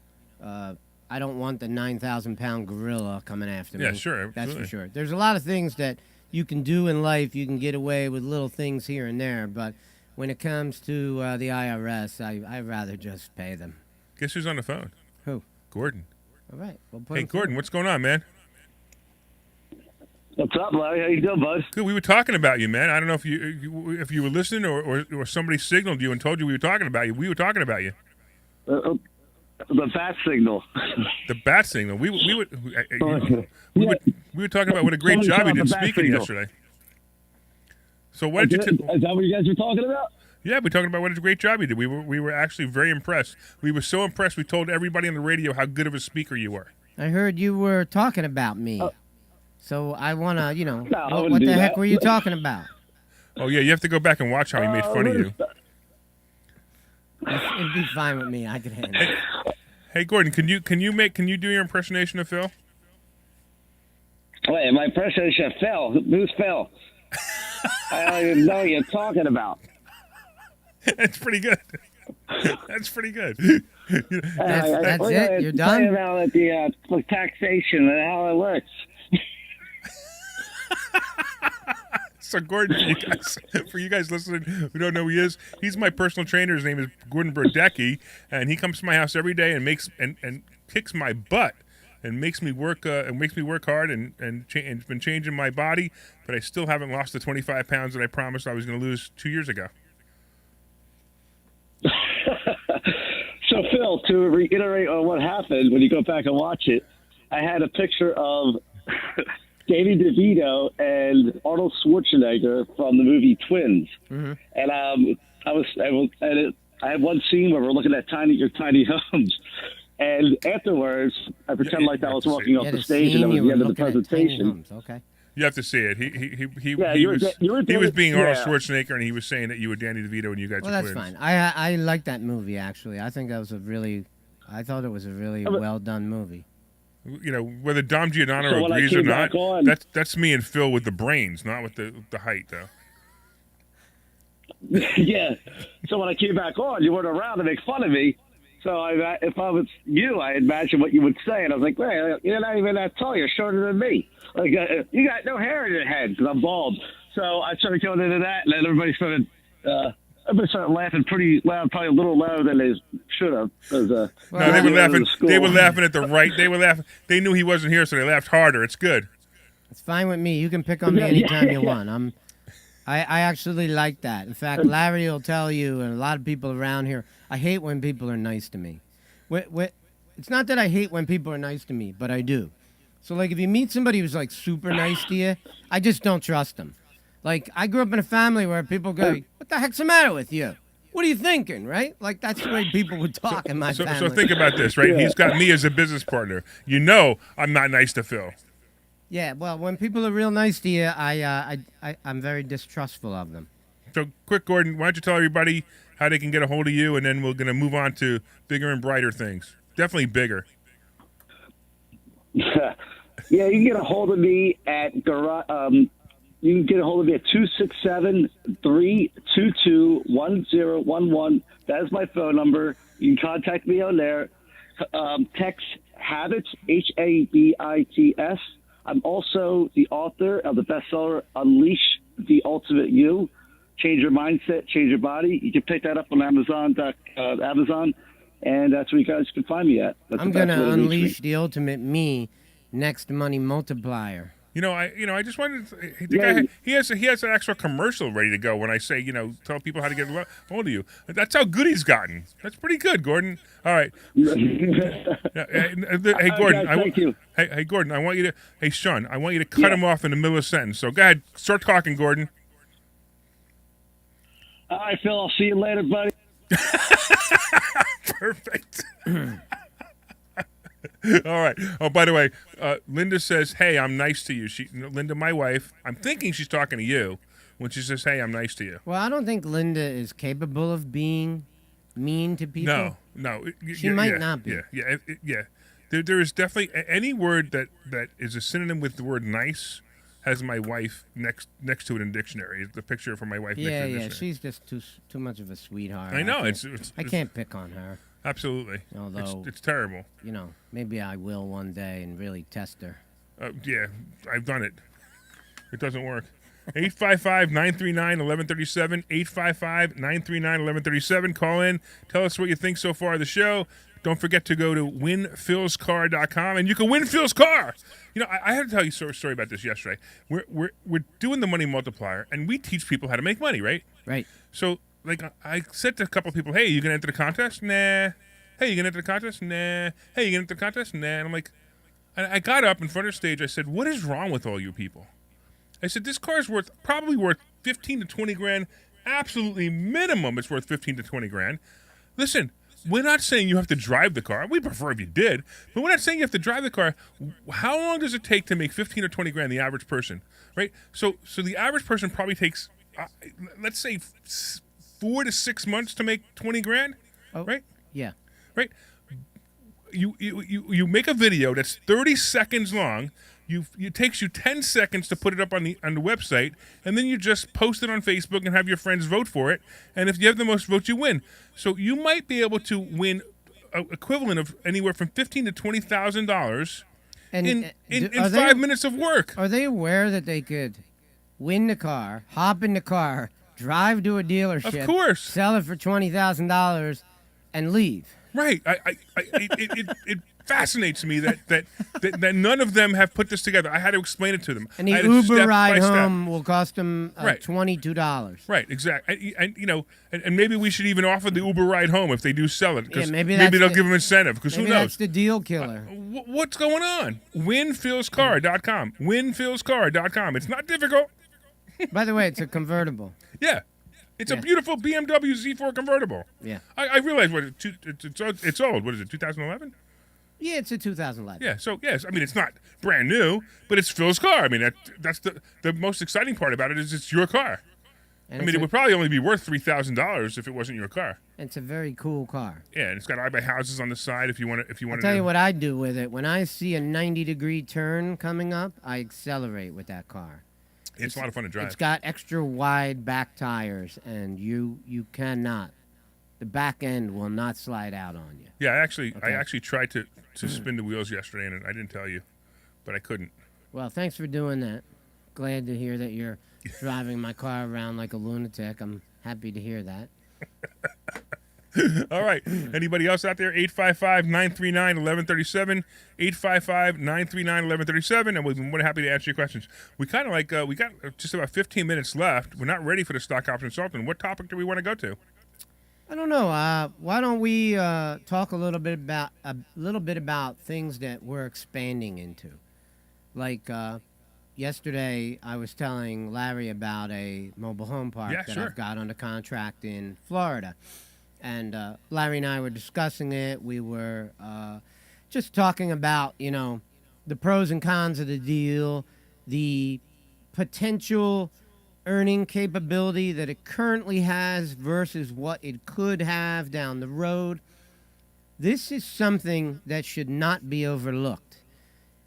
want the 9,000-pound gorilla coming after me. Yeah, sure, That's for absolutely. sure. There's a lot of things that you can do in life. You can get away with little things here and there, but when it comes to the IRS, I'd rather just pay them. Guess who's on the phone? Who? Gordon. All right. Well, put Hey, him through. Gordon, what's going on, man? What's up, Larry? How you doing, bud? Good. We were talking about you, man. I don't know if you were listening or somebody signaled you and told you we were talking about you. We were talking about you. The bat signal. The bat signal. We were talking about what a great Somebody job cut you out did the bat speaking signal. yesterday. So what did you? Is that what you guys were talking about? Yeah, we're talking about what a great job you did. We were actually very impressed. We were so impressed. We told everybody on the radio how good of a speaker you were. I heard you were talking about me. So I want to, I what wouldn't the do heck that. were you talking about? Oh yeah, you have to go back and watch how he made fun of you. It'd be fine with me. I could handle it. Hey Gordon, can you do your impersonation of Phil? Wait, my impersonation of Phil. Who's Phil? I don't even know what you're talking about. That's pretty good. That's pretty good. That's it? You're done? Talking about the taxation and how it works. So Gordon, for you guys listening who don't know who he is, he's my personal trainer. His name is Gordon Brodecki, and he comes to my house every day and makes and kicks my butt and makes me work hard and been changing my body, but I still haven't lost the 25 pounds that I promised I was going to lose 2 years ago. So, Phil, to reiterate on what happened when you go back and watch it, I had a picture of Danny DeVito and Arnold Schwarzenegger from the movie Twins, and I had one scene where we're looking at your tiny homes, and afterwards I pretend like I was walking off the stage and it was the end of the presentation. Okay. You have to see it. He you was being Arnold yeah. Schwarzenegger, and he was saying that you were Danny DeVito and you guys Well, were that's twins. fine. I like that movie, actually. I think that was I thought it was a really well-done movie. You know, whether Dom Giordano So when I agrees or came not, back on- that's me and Phil with the brains, not with the height, though. Yeah. So when I came back on, you weren't around to make fun of me. So if I was you, I imagine what you would say, and I was like, "Well, you're not even that tall. You're shorter than me. Like you got no hair in your head because I'm bald." So I started going into that, and then everybody started laughing pretty loud, probably a little louder than they should have. No, they were laughing. They were laughing at the right. They were laughing. They knew he wasn't here, so they laughed harder. It's good. It's fine with me. You can pick on me anytime you want. I actually like that. In fact, Larry will tell you, and a lot of people around here, I hate when people are nice to me. It's not that I hate when people are nice to me, but I do. So, like, if you meet somebody who's, like, super nice to you, I just don't trust them. Like, I grew up in a family where people go, "What the heck's the matter with you? What are you thinking?" Right? Like, that's the way people would talk in my family. So think about this, right? Yeah. He's got me as a business partner. You know, I'm not nice to Phil. Yeah, well, when people are real nice to you, I'm very distrustful of them. So, quick, Gordon, why don't you tell everybody how they can get a hold of you, and then we're going to move on to bigger and brighter things. Definitely bigger. Yeah, you can get a hold of me at you can get a hold of me at 267-322-1011. That is my phone number. You can contact me on there. Text Habits, Habits. I'm also the author of the bestseller Unleash the Ultimate You. Change your mindset, change your body. You can pick that up on Amazon, and that's where you guys can find me at. That's I'm the best going to way to reach me. unleash the ultimate me next Money Multiplier. I just wanted. The guy, he has an actual commercial ready to go when I say, tell people how to get a hold of you. That's how good he's gotten. That's pretty good, Gordon. All right. Hey, Gordon. Thank you. Hey, Gordon. I want you to. Hey, Sean. I want you to cut him off in the middle of a sentence. So go ahead, start talking, Gordon. All right, Phil. I'll see you later, buddy. Perfect. All right. Oh, by the way, Linda says, "Hey, I'm nice to you." Linda, my wife. I'm thinking she's talking to you when she says, "Hey, I'm nice to you." Well, I don't think Linda is capable of being mean to people. No. She might not be. Yeah. There is definitely any word that is a synonym with the word nice has my wife next to it in the dictionary. The picture for my wife. Yeah, next to the dictionary. she's just too much of a sweetheart. I know I can't pick on her. Absolutely. Although it's terrible. Maybe I will one day and really test her. Yeah, I've done it. It doesn't work. 855-939-1137. 855-939-1137. Call in. Tell us what you think so far of the show. Don't forget to go to winphilscar.com, and you can win Phil's car. I had to tell you a story about this yesterday. We're doing the money multiplier, and we teach people how to make money, right? Right. So, I said to a couple of people, "Hey, you gonna enter the contest?" Nah. Hey, you gonna enter the contest? Nah. Hey, you gonna enter the contest? Nah. And I'm like, I got up in front of the stage. I said, "What is wrong with all you people?" I said, "This car is probably worth 15 to 20 grand. Absolutely minimum, it's worth 15 to 20 grand. Listen, we're not saying you have to drive the car. We prefer if you did, but we're not saying you have to drive the car. How long does it take to make 15 or 20 grand? The average person, right? So the average person probably takes, let's say, 4 to 6 months to make 20 grand, right? Yeah. Right. You make a video that's 30 seconds long. It takes you 10 seconds to put it up on the website, and then you just post it on Facebook and have your friends vote for it. And if you have the most votes, you win. So you might be able to win equivalent of anywhere from $15,000 to $20,000 in 5 minutes of work. Are they aware that they could win the car, hop in the car, drive to a dealership, Of course. sell it for $20,000, and leave? Right. It fascinates me that none of them have put this together. I had to explain it to them. And the I had to Uber step ride by step. home will cost them Right. $22. Right, exactly. And maybe we should even offer the Uber ride home if they do sell it. Because maybe maybe they'll that's give them incentive. Because who Maybe knows? that's the deal killer. What's going on? WinPhilsCar.com. WinPhilsCar.com. It's not difficult. By the way, it's a convertible. Yeah. It's a beautiful BMW Z4 convertible. Yeah. I realize it's old. What is it, 2011? Yeah, it's a 2011. Yeah, so yes, I mean it's not brand new, but it's Phil's car. I mean that's the most exciting part about it is it's your car. And I mean it would probably only be worth $3,000 if it wasn't your car. It's a very cool car. Yeah, and it's got I buy houses on the side if you want to. I'll tell you what I do with it. When I see a 90-degree turn coming up, I accelerate with that car. It's a lot of fun to drive. It's got extra wide back tires, and you cannot. The back end will not slide out on you. Yeah, I actually tried to spin the wheels yesterday, and I didn't tell you, but I couldn't. Well, thanks for doing that. Glad to hear that you're driving my car around like a lunatic. I'm happy to hear that. All right. Anybody else out there? 855-939-1137. 855-939-1137. And we're more than happy to answer your questions. We kind of we got just about 15 minutes left. We're not ready for the stock option consultant. What topic do we want to go to? I don't know. Why don't we talk a little bit about things that we're expanding into? Like yesterday, I was telling Larry about a mobile home park that I've got under contract in Florida. And Larry and I were discussing it. We were just talking about, the pros and cons of the deal, the potential earning capability that it currently has versus what it could have down the road. This is something that should not be overlooked.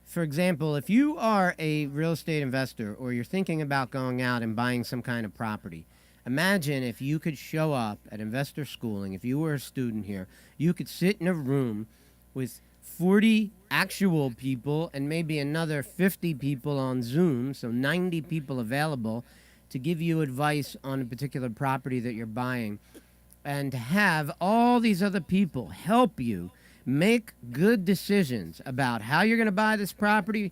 For example, if you are a real estate investor or you're thinking about going out and buying some kind of property, imagine if you could show up at investor schooling, if you were a student here, you could sit in a room with 40 actual people and maybe another 50 people on Zoom, so 90 people available to give you advice on a particular property that you're buying, and to have all these other people help you make good decisions about how you're going to buy this property,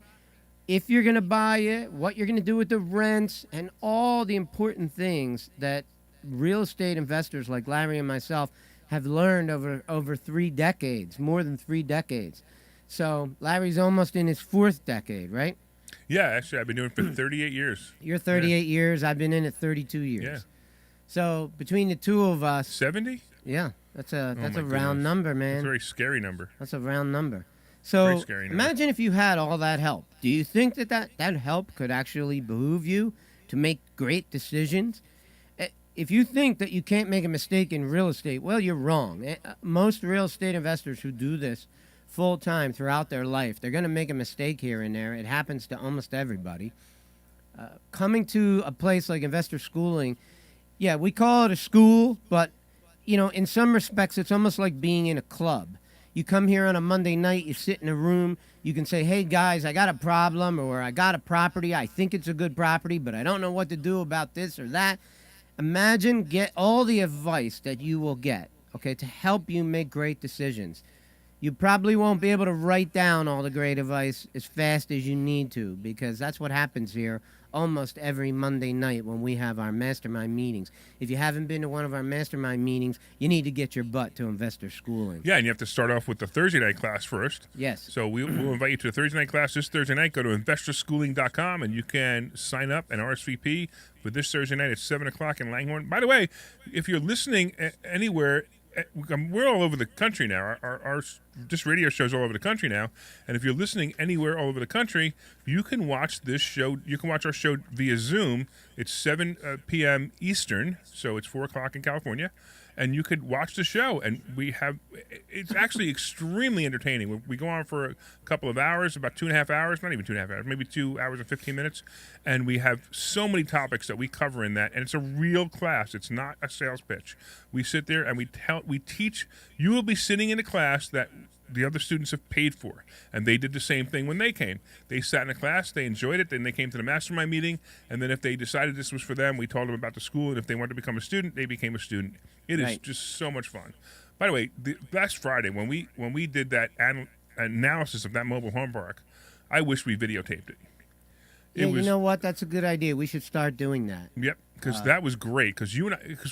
if you're going to buy it, what you're going to do with the rents, and all the important things that real estate investors like Larry and myself have learned over 3 decades, more than 3 decades. So Larry's almost in his 4th decade, right? Yeah, actually, I've been doing it for 38 years. You're 38 years. I've been in it 32 years. Yeah. So between the two of us, 70? yeah, that's a my round goodness. number, That's man. a very scary number. That's a round number. Very So scary number. imagine if you had all that help. Do you think that help could actually behoove you to make great decisions? If you think that you can't make a mistake in real estate, well, you're wrong. Most real estate investors who do this full time throughout their life, they're going to make a mistake here and there. It happens to almost everybody. Coming to a place like Investor Schooling, yeah, we call it a school, but in some respects, it's almost like being in a club. You come here on a Monday night, you sit in a room, you can say, hey guys, I got a problem, or I got a property, I think it's a good property, but I don't know what to do about this or that. Imagine, get all the advice that you will get, okay, to help you make great decisions. You probably won't be able to write down all the great advice as fast as you need to, because that's what happens here almost every Monday night when we have our mastermind meetings. If you haven't been to one of our mastermind meetings, you need to get your butt to Investor Schooling. Yeah, and you have to start off with the Thursday night class first. Yes. So we'll invite you to a Thursday night class this Thursday night. Go to investorschooling.com and you can sign up and RSVP for this Thursday night at 7 o'clock in Langhorne. By the way, if you're listening anywhere, we're all over the country now. Our this radio show's all over the country now. And if you're listening anywhere all over the country, you can watch this show. You can watch our show via Zoom. It's 7 p.m. Eastern, so it's 4 o'clock in California. And you could watch the show. And it's actually extremely entertaining. We go on for a couple of hours, about 2.5 hours, not even 2.5 hours, maybe 2 hours and 15 minutes. And we have so many topics that we cover in that. And it's a real class. It's not a sales pitch. We sit there and we teach. You will be sitting in a class that the other students have paid for. And they did the same thing when they came. They sat in a class, they enjoyed it, then they came to the mastermind meeting, and then if they decided this was for them, we told them about the school, and if they wanted to become a student, they became a student. It is Right. just so much fun. By the way, last Friday, when we did that analysis of that mobile home park, I wish we videotaped it. Yeah, you know what? That's a good idea. We should start doing that. Yep, because that was great. Because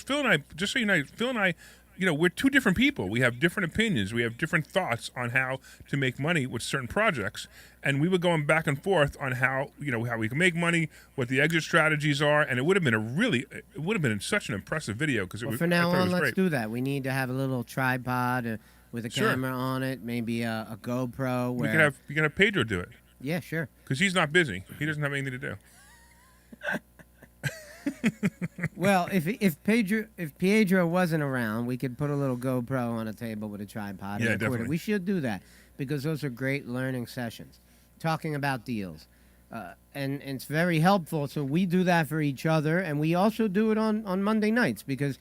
Phil and I, just so you know, Phil and I, we're two different people. We have different opinions. We have different thoughts on how to make money with certain projects. And we were going back and forth on how we can make money, what the exit strategies are. And it would have been such an impressive video because From now on, let's great. do that. We need to have a little tripod with a Sure. camera on it, maybe a GoPro. You Where, can have Pedro do it yeah, sure. because he's not busy. He doesn't have anything to do. Well, if Pietro wasn't around, we could put a little GoPro on a table with a tripod Yeah, and record it. definitely. We should do that because those are great learning sessions, talking about deals, and it's very helpful. So we do that for each other, and we also do it on Monday nights because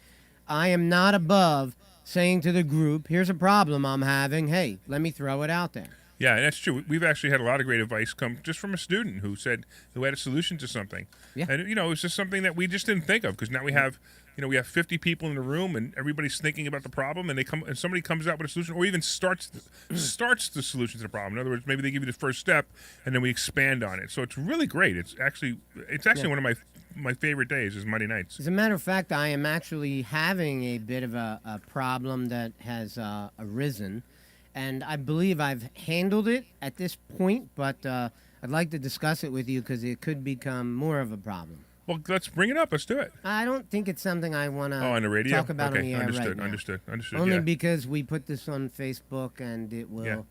I am not above saying to the group, "Here's a problem I'm having. Hey, let me throw it out there." Yeah, and that's true. We've actually had a lot of great advice come just from a student who had a solution to something. Yeah. And it was just something that we just didn't think of because now we have 50 people in the room and everybody's thinking about the problem and somebody comes out with a solution or even starts the solution to the problem. In other words, maybe they give you the first step and then we expand on it. So it's really great. It's actually one of my favorite days is Monday nights. As a matter of fact, I am actually having a bit of a problem that has arisen. And I believe I've handled it at this point, but I'd like to discuss it with you because it could become more of a problem. Well, let's bring it up. Let's do it. I don't think it's something I want to On the radio? talk about Okay, on the air understood, right now. understood. Only Yeah. because we put this on Facebook and it Yeah.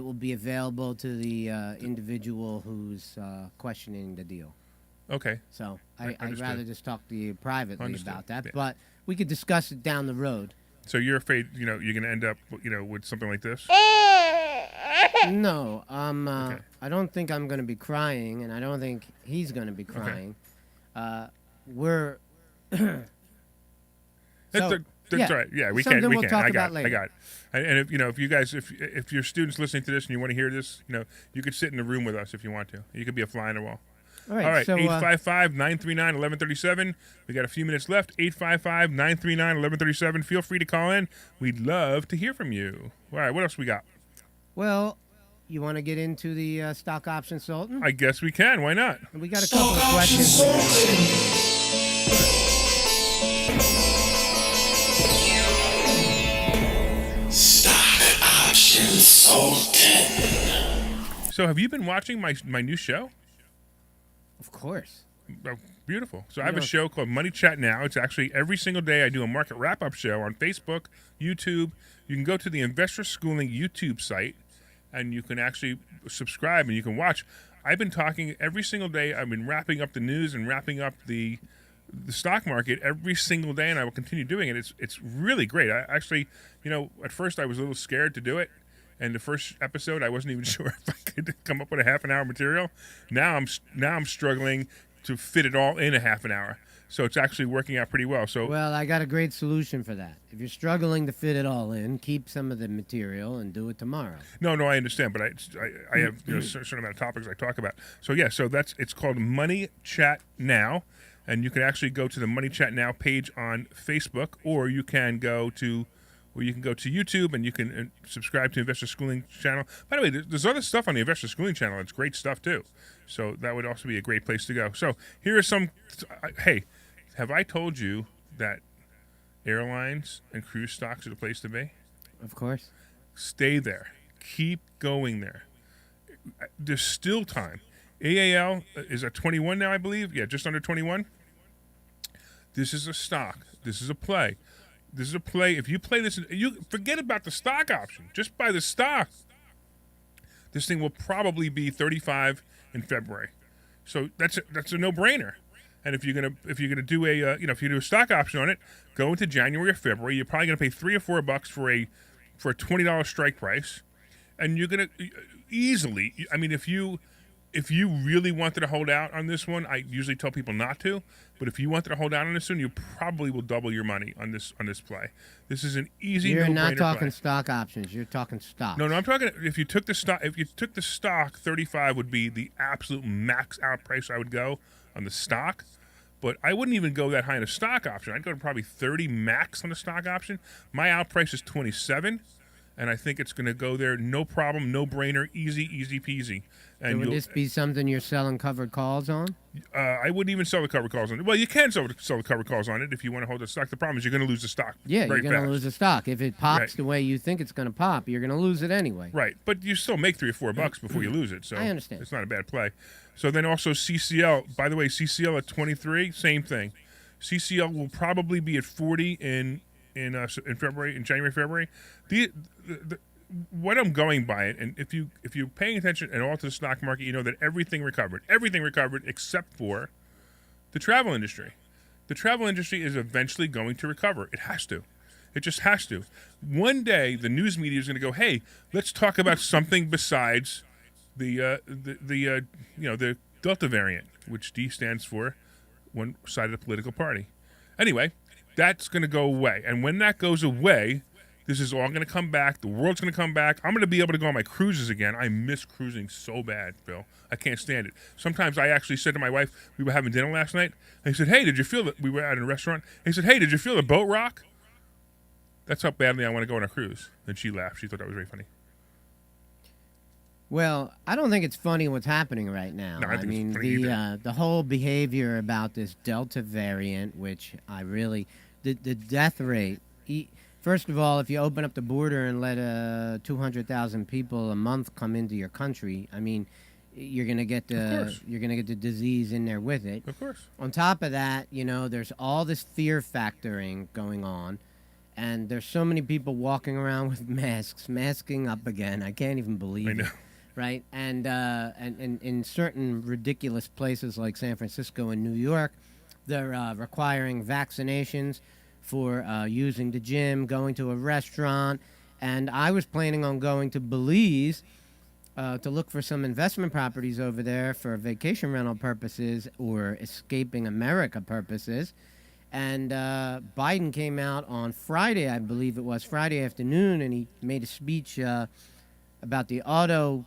will be available to the individual who's questioning the deal. Okay. So I'd Understood. rather just talk to you privately Understood. about that. Yeah. But we could discuss it down the road. So you're afraid, you're going to end up, with something like this? No, Okay. I don't think I'm going to be crying, and I don't think he's going to be crying. We're That's So, all right. Yeah, we something can. We we'll can. talk I got about it. later. I got it. And if if you guys, if your students listening to this and you want to hear this, you could sit in the room with us if you want to. You could be a fly on the wall. all right. All right. So 855-939-1137. We got a few minutes left. 855-939-1137. Feel free to call in. We'd love to hear from you. All right. What else we got? well, you want to get into the stock option Sultan? I guess we can. Why not? We got a couple of questions. Stock Option Sultan. So, have you been watching my new show? Of course. Oh, beautiful. So I have a show called Money Chat Now. It's actually every single day I do a market wrap-up show on Facebook, YouTube. You can go to the Investor Schooling YouTube site, and you can actually subscribe, and you can watch. I've been talking every single day. I've been wrapping up the news and wrapping up the stock market every single day, and I will continue doing it. It's really great. I actually, at first I was a little scared to do it. And the first episode, I wasn't even sure if I could come up with a half an hour material. Now I'm struggling to fit it all in a half an hour. So it's actually working out pretty well. So Well, I got a great solution for that. If you're struggling to fit it all in, keep some of the material and do it tomorrow. no, I understand, but I have a certain amount of topics I talk about. So yeah, it's called Money Chat Now, and you can actually go to the Money Chat Now page on Facebook, or you can go to YouTube and you can subscribe to Investor Schooling channel. By the way, there's other stuff on the Investor Schooling channel. It's great stuff too. So that would also be a great place to go. So here are some. Hey, have I told you that airlines and cruise stocks are the place to be? Of course. Stay there. Keep going there. There's still time. AAL is at 21 now, I believe. Yeah, just under 21. This is a stock. This is a play. This is a play. If you play this, you forget about the stock option. Just buy the stock. This thing will probably be 35 in February. So that's a no-brainer. And if you're gonna do a if you do a stock option on it, go into January or February. You're probably gonna pay $3 or $4 for a $20 strike price, and you're gonna easily. I mean, if you really wanted to hold out on this one, I usually tell people not to. But if you wanted to hold out on this one, you probably will double your money on this play. This is an easy. You're no-brainer not talking play. stock options. You're talking stock. No, I'm talking. If you took the stock, 35 would be the absolute max out price I would go on the stock. But I wouldn't even go that high in a stock option. I'd go to probably 30 max on the stock option. My out price is 27. And I think it's going to go there, no problem, no brainer, easy peasy. And So would this be something you're selling covered calls on? I wouldn't even sell the covered calls on it. Well, you can sell the covered calls on it if you want to hold the stock. The problem is you're going to lose the stock. Yeah, very you're going fast. to lose the stock. If it pops Right. the way you think it's going to pop, you're going to lose it anyway. Right, but you still make $3 or $4 before you lose it. So I understand. It's not a bad play. So then also CCL. By the way, CCL at 23, same thing. CCL will probably be at 40 in February, in January, February. What I'm going by it, and if you're paying attention at all to the stock market, you know that everything recovered except for the travel industry. The travel industry is eventually going to recover. It has to. It just has to. One day, the news media is going to go, "Hey, let's talk about something besides the Delta variant, which D stands for one side of the political party." Anyway, that's going to go away, and when that goes away, this is all going to come back. The world's going to come back. I'm going to be able to go on my cruises again. I miss cruising so bad, Phil. I can't stand it. Sometimes I actually said to my wife, we were having dinner last night, and he said, "Hey, did you feel that?" We were at a restaurant. And he said, "Hey, did you feel the boat rock?" That's how badly I want to go on a cruise. And she laughed. She thought that was very funny. Well, I don't think it's funny what's happening right now. No, I think it's mean, funny the whole behavior about this Delta variant, which I really, the death rate. First of all, if you open up the border and let 200,000 people a month come into your country, I mean, you're gonna get the disease in there with it. Of course. On top of that, there's all this fear factoring going on, and there's so many people walking around with masking up again. I can't even believe I know. it. Right, and in certain ridiculous places like San Francisco and New York, they're requiring vaccinations for using the gym, going to a restaurant, and I was planning on going to Belize to look for some investment properties over there for vacation rental purposes or escaping America purposes. And Biden came out on Friday, I believe it was Friday afternoon, and he made a speech about the auto.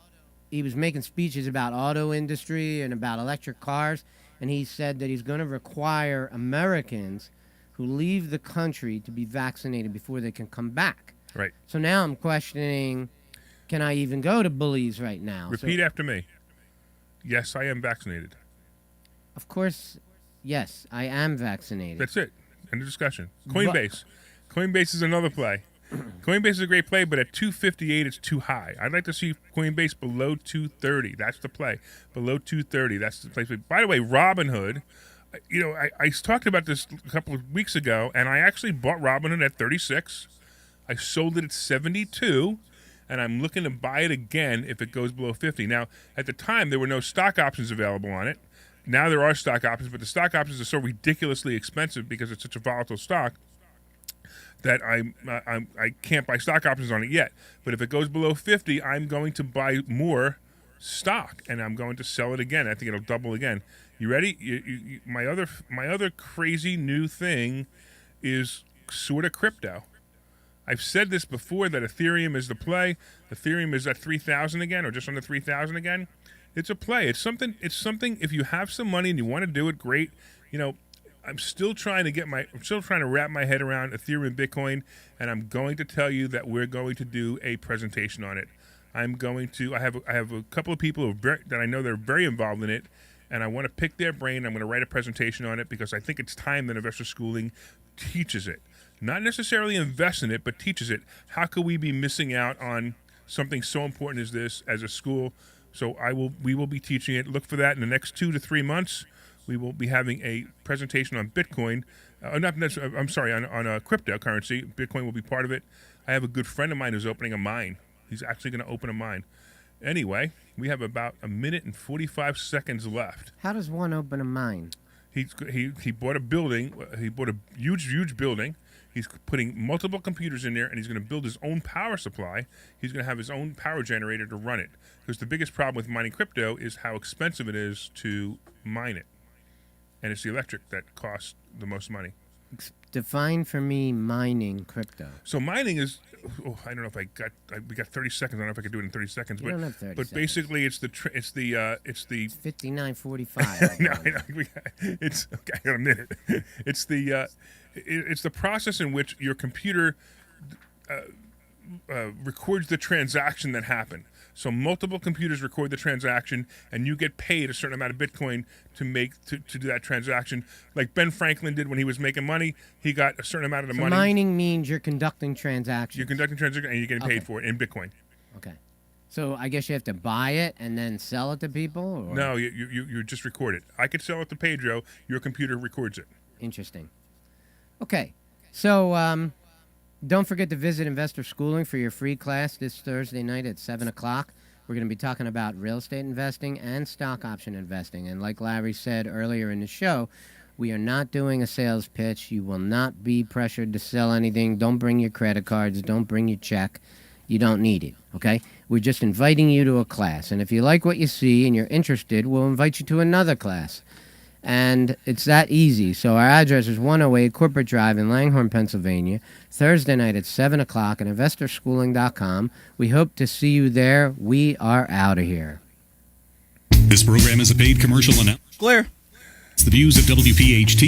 He was making speeches about auto industry and about electric cars, and he said that he's going to require Americans who leave the country to be vaccinated before they can come back. Right. So now I'm questioning Can I even go to Bullies right now? Repeat after me. Yes, I am vaccinated. Of course, yes, I am vaccinated. That's it. End of discussion. Coinbase. Coinbase is another play. Coinbase is a great play, but at 258, it's too high. I'd like to see Coinbase below 230. That's the play. Below 230, that's the place. By the way, Robinhood, I talked about this a couple of weeks ago, and I actually bought Robinhood at 36. I sold it at 72, and I'm looking to buy it again if it goes below 50. Now, at the time, there were no stock options available on it. Now there are stock options, but the stock options are so ridiculously expensive because it's such a volatile stock that I can't buy stock options on it yet. But if it goes below 50, I'm going to buy more stock, and I'm going to sell it again. I think it'll double again. You ready? My other crazy new thing is sort of crypto. I've said this before that Ethereum is the play. Ethereum is at 3,000 again, or just under 3,000 again. It's a play. It's something. If you have some money and you want to do it, great. I'm still trying to wrap my head around Ethereum and Bitcoin, and I'm going to tell you that we're going to do a presentation on it. I have a couple of people that I know that are very involved in it, and I want to pick their brain. I'm going to write a presentation on it because I think it's time that Investor Schooling teaches it. Not necessarily invest in it, but teaches it. How could we be missing out on something so important as this as a school? So we will be teaching it. Look for that in the next 2 to 3 months. We will be having a presentation on Bitcoin. On cryptocurrency. Bitcoin will be part of it. I have a good friend of mine who's opening a mine. He's actually going to open a mine. Anyway, we have about 1 minute and 45 seconds left. How does one open a mine? He bought a building. He bought a huge building. He's putting multiple computers in there, and he's going to build his own power supply. He's going to have his own power generator to run it. Because the biggest problem with mining crypto is how expensive it is to mine it. And it's the electric that costs the most money. Define for me mining crypto. So mining is, I don't know if we got 30 seconds. I don't know if I could do it in 30 seconds. You don't have 30 but seconds. Basically, it's 59:45. No, I know. It's okay. I got a minute. It's the process in which your computer records the transaction that happened. So multiple computers record the transaction, and you get paid a certain amount of Bitcoin to do that transaction. Like Ben Franklin did when he was making money, he got a certain amount of the money. Mining means you're conducting transactions. You're conducting transactions, and you're getting paid for it in Bitcoin. Okay. So I guess you have to buy it and then sell it to people? Or? No, you just record it. I could sell it to Pedro. Your computer records it. Interesting. Okay. So don't forget to visit Investor Schooling for your free class this Thursday night at 7 o'clock. We're going to be talking about real estate investing and stock option investing. And like Larry said earlier in the show, we are not doing a sales pitch. You will not be pressured to sell anything. Don't bring your credit cards. Don't bring your check. You don't need it, okay? We're just inviting you to a class. And if you like what you see and you're interested, we'll invite you to another class. And it's that easy. So our address is 108 Corporate Drive in Langhorne, Pennsylvania, Thursday night at 7 o'clock at investorschooling.com. We hope to see you there. We are out of here. This program is a paid commercial announcement. Clear. The views of WPHT